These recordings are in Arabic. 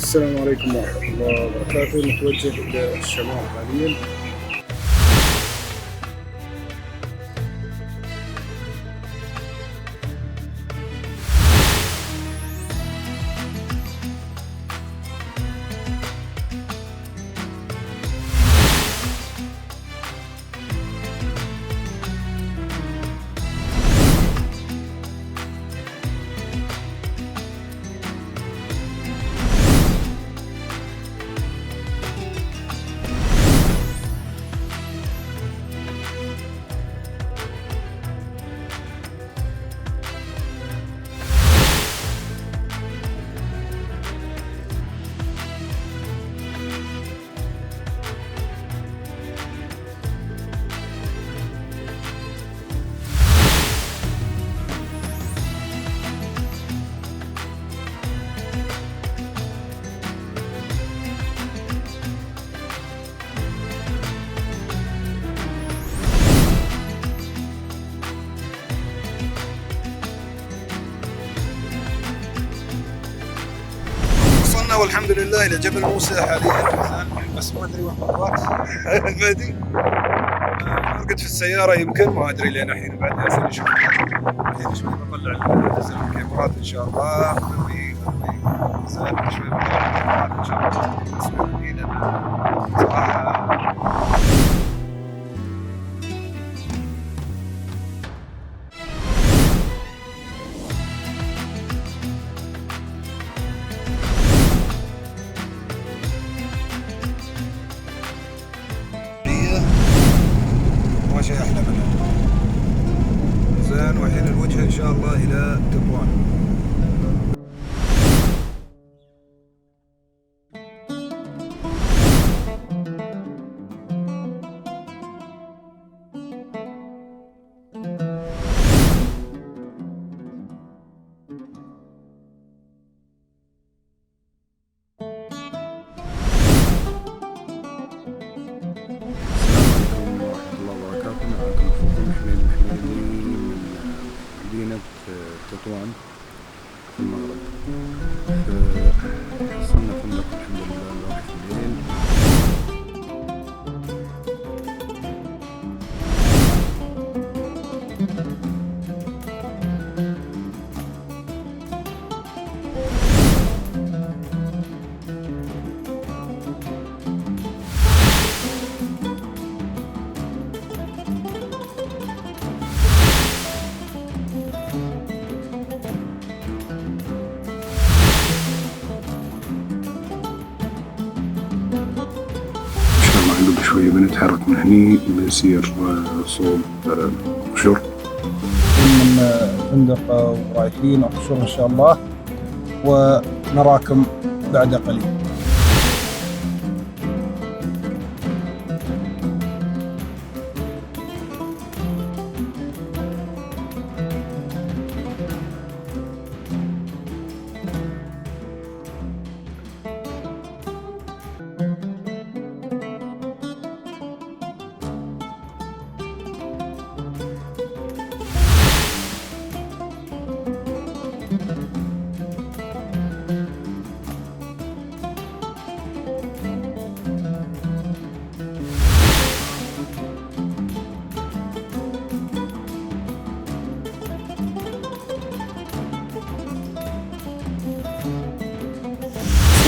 السلام عليكم ورحمة الله وبركاته. نتوجه إلى الشمال حاليا. وصلنا والحمد لله إلى جبل موسى حاليا، بس ما أدري وين بالضبط. المهدي مرقد في السيارة، يمكن ما أدري لين الحين بعد يصير يشوف. الحين شوي بطلع الكاميرات إن شاء الله، ونبي شوي بطلع الكاميرات إن شاء الله. صراحة ما شيء أحلى منها. زين، والحين الوجهة إن شاء الله إلى تطوان. مدينة تطوان في المغرب. وصلنا فندق الحمد لله نروح الليل. شوية بنتحرك من هني بنسير صوب أقشر من الفندق ورايحين أقشر إن شاء الله، ونراكم بعد قليل.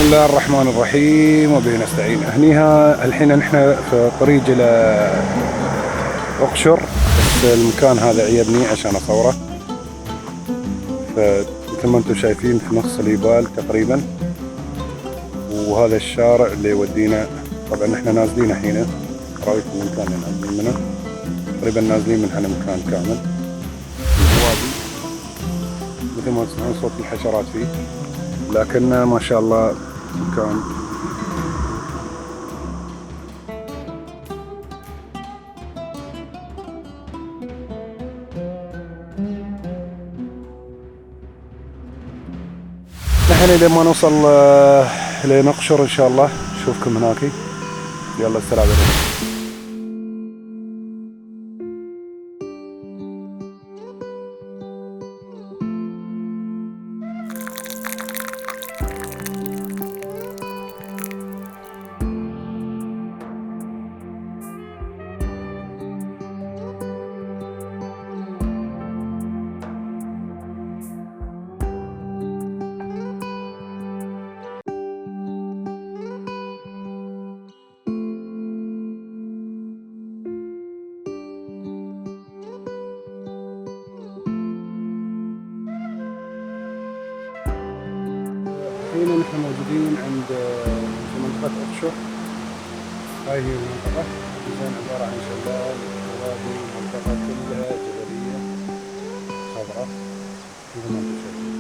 بسم الله الرحمن الرحيم وبه نستعين. هنيها الحين نحن في طريق إلى أقشر، بس المكان هذا عيبني عشان أصوره. فمثل ما انتم شايفين في نص اليبال تقريبا، وهذا الشارع اللي يودينا. طبعا نحن نازلين الحين، رايكم المكان اللي نازلين منه، تقريبا نازلين من هالمكان كامل. الوادي مثل ما تسمعون صوت الحشرات فيه، لكن ما شاء الله مكان نحن لما نوصل لنقشر إن شاء الله نشوفكم هناك. يلا السلام عليكم. حاليا نحن موجودين عند في منطقة أكشور. هاي هي المنطقة، زين عبارة عن شلال ووادي، منطقة كلها جبلية خضراء مثل ما انتم شايفين.